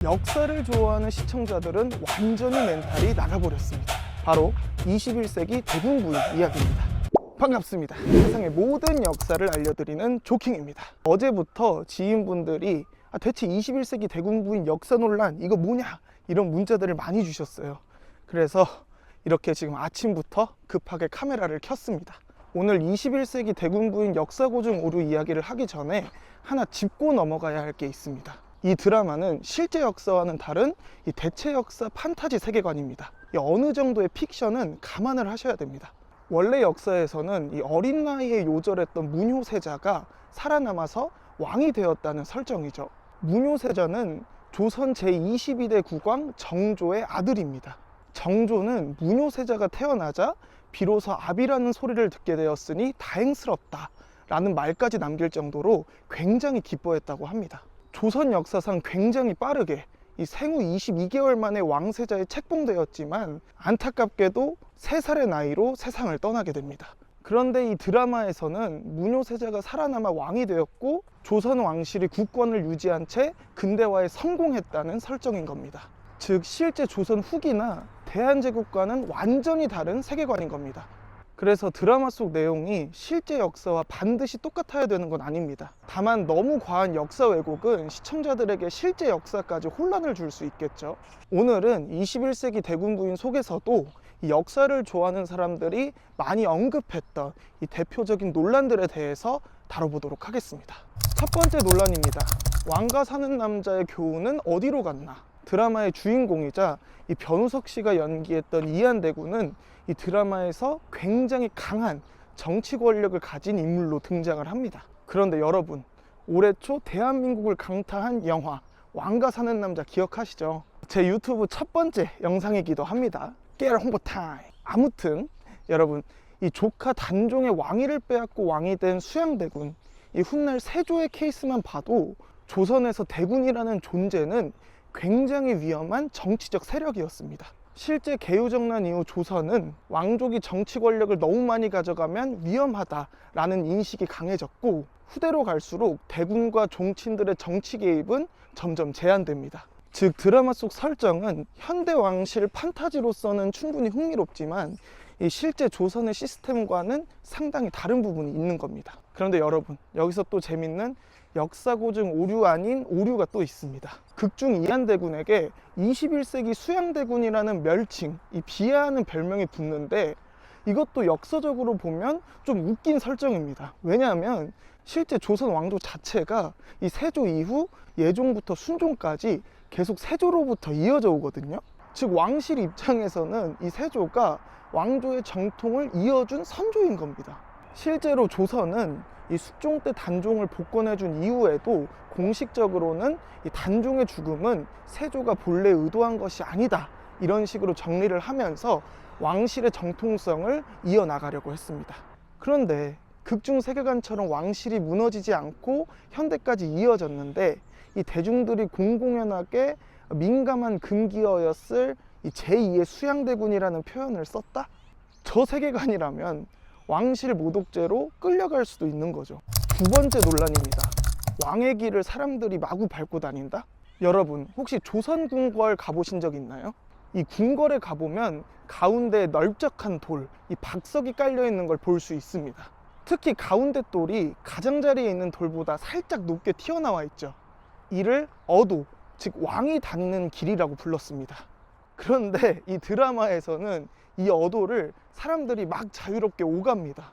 역사를 좋아하는 시청자들은 완전히 멘탈이 나가버렸습니다. 바로 21세기 대군부인 이야기입니다. 반갑습니다. 세상의 모든 역사를 알려드리는 조킹입니다. 어제부터 지인분들이 대체 21세기 대군부인 역사 논란 이거 뭐냐 이런 문자들을 많이 주셨어요. 그래서 이렇게 지금 아침부터 급하게 카메라를 켰습니다. 오늘 21세기 대군부인 역사고증 오류 이야기를 하기 전에 하나 짚고 넘어가야 할 게 있습니다. 이 드라마는 실제 역사와는 다른 이 대체 역사 판타지 세계관입니다. 어느 정도의 픽션은 감안을 하셔야 됩니다. 원래 역사에서는 이 어린 나이에 요절했던 문효세자가 살아남아서 왕이 되었다는 설정이죠. 문효세자는 조선 제22대 국왕 정조의 아들입니다. 정조는 문효세자가 태어나자 비로소 아비라는 소리를 듣게 되었으니 다행스럽다 라는 말까지 남길 정도로 굉장히 기뻐했다고 합니다. 조선 역사상 굉장히 빠르게 이 생후 22개월 만에 왕세자에 책봉되었지만 안타깝게도 3살의 나이로 세상을 떠나게 됩니다. 그런데 이 드라마에서는 문효세자가 살아남아 왕이 되었고 조선 왕실이 국권을 유지한 채 근대화에 성공했다는 설정인 겁니다. 즉 실제 조선 후기나 대한제국과는 완전히 다른 세계관인 겁니다. 그래서 드라마 속 내용이 실제 역사와 반드시 똑같아야 되는 건 아닙니다. 다만 너무 과한 역사 왜곡은 시청자들에게 실제 역사까지 혼란을 줄 수 있겠죠. 오늘은 21세기 대군부인 속에서도 이 역사를 좋아하는 사람들이 많이 언급했던 이 대표적인 논란들에 대해서 다뤄보도록 하겠습니다. 첫 번째 논란입니다. 왕가 사는 남자의 교훈은 어디로 갔나? 드라마의 주인공이자 이 변우석 씨가 연기했던 이한대군은 이 드라마에서 굉장히 강한 정치 권력을 가진 인물로 등장을 합니다. 그런데 여러분, 올해 초 대한민국을 강타한 영화 왕가 사는 남자 기억하시죠? 제 유튜브 첫 번째 영상이기도 합니다. 깨알 홍보 타임. 아무튼 여러분, 이 조카 단종의 왕위를 빼앗고 왕이 된 수양대군, 이 훗날 세조의 케이스만 봐도 조선에서 대군이라는 존재는 굉장히 위험한 정치적 세력이었습니다. 실제 개유정난 이후 조선은 왕족이 정치 권력을 너무 많이 가져가면 위험하다라는 인식이 강해졌고 후대로 갈수록 대군과 종친들의 정치 개입은 점점 제한됩니다. 즉 드라마 속 설정은 현대 왕실 판타지로서는 충분히 흥미롭지만 이 실제 조선의 시스템과는 상당히 다른 부분이 있는 겁니다. 그런데 여러분, 여기서 또 재밌는 역사고증 오류 아닌 오류가 또 있습니다. 극중 이한대군에게 21세기 수양대군이라는 멸칭, 이 비하하는 별명이 붙는데 이것도 역사적으로 보면 좀 웃긴 설정입니다. 왜냐하면 실제 조선 왕조 자체가 이 세조 이후 예종부터 순종까지 계속 세조로부터 이어져 오거든요. 즉 왕실 입장에서는 이 세조가 왕조의 정통을 이어준 선조인 겁니다. 실제로 조선은 이 숙종 때 단종을 복권해준 이후에도 공식적으로는 이 단종의 죽음은 세조가 본래 의도한 것이 아니다 이런 식으로 정리를 하면서 왕실의 정통성을 이어나가려고 했습니다. 그런데 극중 세계관처럼 왕실이 무너지지 않고 현대까지 이어졌는데 이 대중들이 공공연하게 민감한 금기어였을 이 제2의 수양대군이라는 표현을 썼다? 저 세계관이라면 왕실 모독죄로 끌려갈 수도 있는 거죠. 두 번째 논란입니다. 왕의 길을 사람들이 마구 밟고 다닌다? 여러분, 혹시 조선 궁궐 가보신 적 있나요? 이 궁궐에 가보면 가운데 넓적한 돌, 이 박석이 깔려 있는 걸 볼 수 있습니다. 특히 가운데 돌이 가장자리에 있는 돌보다 살짝 높게 튀어나와 있죠. 이를 어도, 즉 왕이 다니는 길이라고 불렀습니다. 그런데 이 드라마에서는 이 어도를 사람들이 막 자유롭게 오갑니다.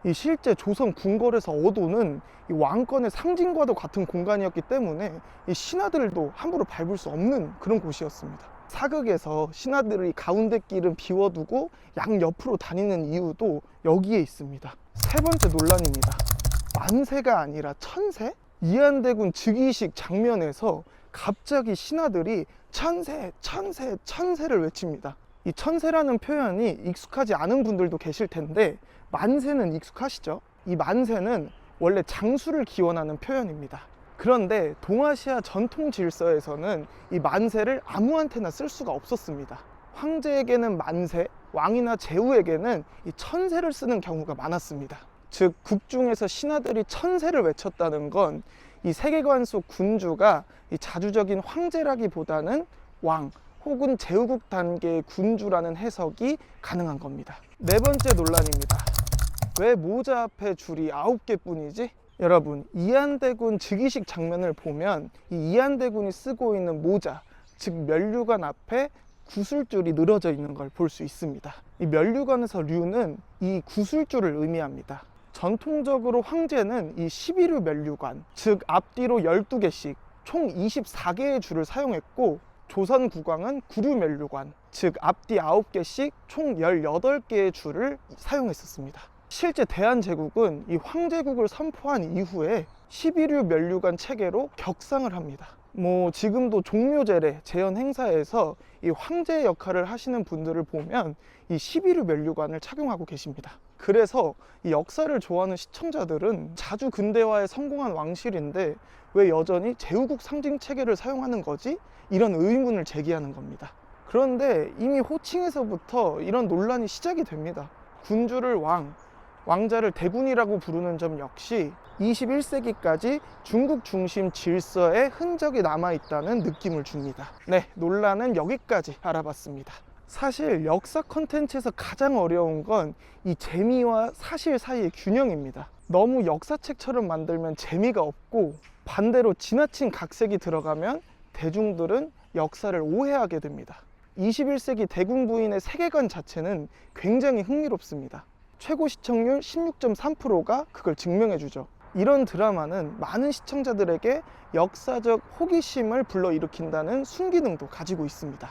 이 실제 조선 궁궐에서 어도는 이 왕권의 상징과도 같은 공간이었기 때문에 이 신하들도 함부로 밟을 수 없는 그런 곳이었습니다. 사극에서 신하들이 가운데 길은 비워두고 양옆으로 다니는 이유도 여기에 있습니다. 세 번째 논란입니다. 만세가 아니라 천세? 이한대군 즉위식 장면에서 갑자기 신하들이 천세, 천세, 천세를 외칩니다. 이 천세라는 표현이 익숙하지 않은 분들도 계실 텐데 만세는 익숙하시죠? 이 만세는 원래 장수를 기원하는 표현입니다. 그런데 동아시아 전통 질서에서는 이 만세를 아무한테나 쓸 수가 없었습니다. 황제에게는 만세, 왕이나 제후에게는 이 천세를 쓰는 경우가 많았습니다. 즉 국중에서 신하들이 천세를 외쳤다는 건 이 세계관 속 군주가 이 자주적인 황제라기보다는 왕 혹은 제후국 단계의 군주라는 해석이 가능한 겁니다. 네 번째 논란입니다. 왜 모자 앞에 줄이 9개 뿐이지? 여러분, 이안대군 즉위식 장면을 보면 이 이안대군이 쓰고 있는 모자, 즉 면류관 앞에 구슬줄이 늘어져 있는 걸 볼 수 있습니다. 이 면류관에서 류는 이 구슬줄을 의미합니다. 전통적으로 황제는 이 11류 면류관, 즉 앞뒤로 12개씩 총 24개의 줄을 사용했고, 조선 국왕은 9류 면류관, 즉 앞뒤 9개씩 총 18개의 줄을 사용했었습니다. 실제 대한제국은 이 황제국을 선포한 이후에 12류 면류관 체계로 격상을 합니다. 지금도 종묘제례, 제연 행사에서 이 황제 역할을 하시는 분들을 보면 이 12류 면류관을 착용하고 계십니다. 그래서 이 역사를 좋아하는 시청자들은 자주 근대화에 성공한 왕실인데 왜 여전히 제후국 상징 체계를 사용하는 거지? 이런 의문을 제기하는 겁니다. 그런데 이미 호칭에서부터 이런 논란이 시작이 됩니다. 군주를 왕자를 대군이라고 부르는 점 역시 21세기까지 중국 중심 질서의 흔적이 남아있다는 느낌을 줍니다. 네, 논란은 여기까지 알아봤습니다. 사실 역사 컨텐츠에서 가장 어려운 건 이 재미와 사실 사이의 균형입니다. 너무 역사책처럼 만들면 재미가 없고, 반대로 지나친 각색이 들어가면 대중들은 역사를 오해하게 됩니다. 21세기 대군 부인의 세계관 자체는 굉장히 흥미롭습니다. 최고 시청률 16.3%가 그걸 증명해주죠. 이런 드라마는 많은 시청자들에게 역사적 호기심을 불러일으킨다는 순기능도 가지고 있습니다.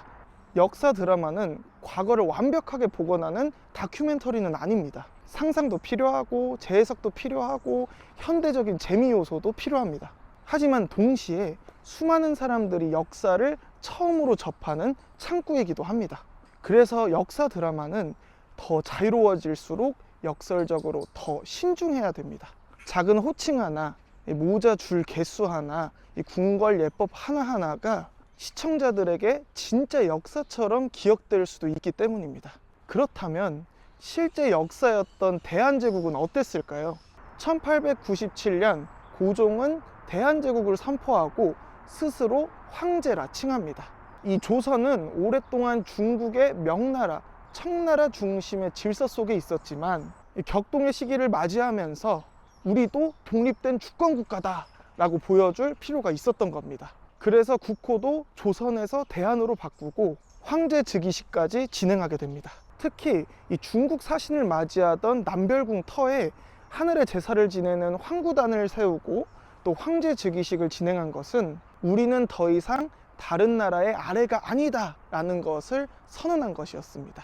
역사 드라마는 과거를 완벽하게 복원하는 다큐멘터리는 아닙니다. 상상도 필요하고 재해석도 필요하고 현대적인 재미 요소도 필요합니다. 하지만 동시에 수많은 사람들이 역사를 처음으로 접하는 창구이기도 합니다. 그래서 역사 드라마는 더 자유로워질수록 역설적으로 더 신중해야 됩니다. 작은 호칭 하나, 모자 줄 개수 하나, 이 궁궐 예법 하나하나가 시청자들에게 진짜 역사처럼 기억될 수도 있기 때문입니다. 그렇다면 실제 역사였던 대한제국은 어땠을까요? 1897년 고종은 대한제국을 선포하고 스스로 황제라 칭합니다. 이 조선은 오랫동안 중국의 명나라, 청나라 중심의 질서 속에 있었지만 격동의 시기를 맞이하면서 우리도 독립된 주권국가다 라고 보여줄 필요가 있었던 겁니다. 그래서 국호도 조선에서 대한으로 바꾸고 황제 즉위식까지 진행하게 됩니다. 특히 이 중국 사신을 맞이하던 남별궁 터에 하늘의 제사를 지내는 황구단을 세우고 또 황제 즉위식을 진행한 것은 우리는 더 이상 다른 나라의 아래가 아니다 라는 것을 선언한 것이었습니다.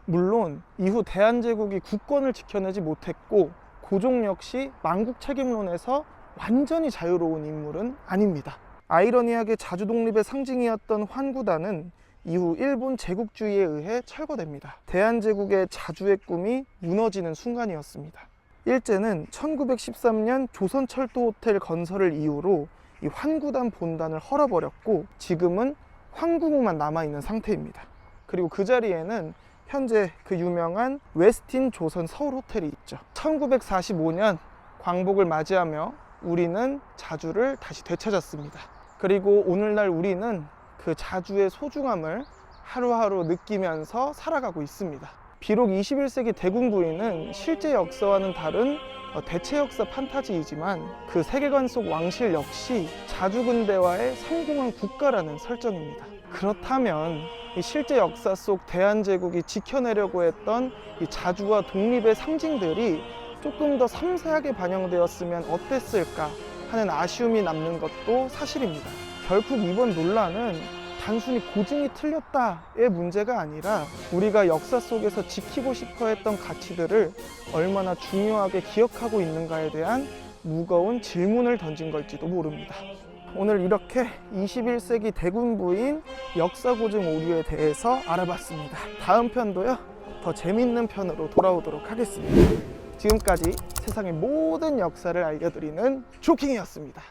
물론 이후 대한제국이 국권을 지켜내지 못했고 고종 역시 망국 책임론에서 완전히 자유로운 인물은 아닙니다. 아이러니하게 자주독립의 상징이었던 환구단은 이후 일본 제국주의에 의해 철거됩니다. 대한제국의 자주의 꿈이 무너지는 순간이었습니다. 일제는 1913년 조선철도호텔 건설을 이유로 이 환구단 본단을 헐어버렸고 지금은 황궁만 남아있는 상태입니다. 그리고 그 자리에는 현재 그 유명한 웨스틴 조선 서울 호텔이 있죠. 1945년 광복을 맞이하며 우리는 자주를 다시 되찾았습니다. 그리고 오늘날 우리는 그 자주의 소중함을 하루하루 느끼면서 살아가고 있습니다. 비록 21세기 대군 부인은 실제 역사와는 다른 대체 역사 판타지이지만 그 세계관 속 왕실 역시 자주 근대화의 성공한 국가라는 설정입니다. 그렇다면 이 실제 역사 속 대한제국이 지켜내려고 했던 이 자주와 독립의 상징들이 조금 더 섬세하게 반영되었으면 어땠을까 하는 아쉬움이 남는 것도 사실입니다. 결국 이번 논란은 단순히 고증이 틀렸다의 문제가 아니라 우리가 역사 속에서 지키고 싶어 했던 가치들을 얼마나 중요하게 기억하고 있는가에 대한 무거운 질문을 던진 걸지도 모릅니다. 오늘 이렇게 21세기 대군 부인 역사 고증 오류에 대해서 알아봤습니다. 다음 편도요, 더 재밌는 편으로 돌아오도록 하겠습니다. 지금까지 세상의 모든 역사를 알려드리는 조킹이었습니다.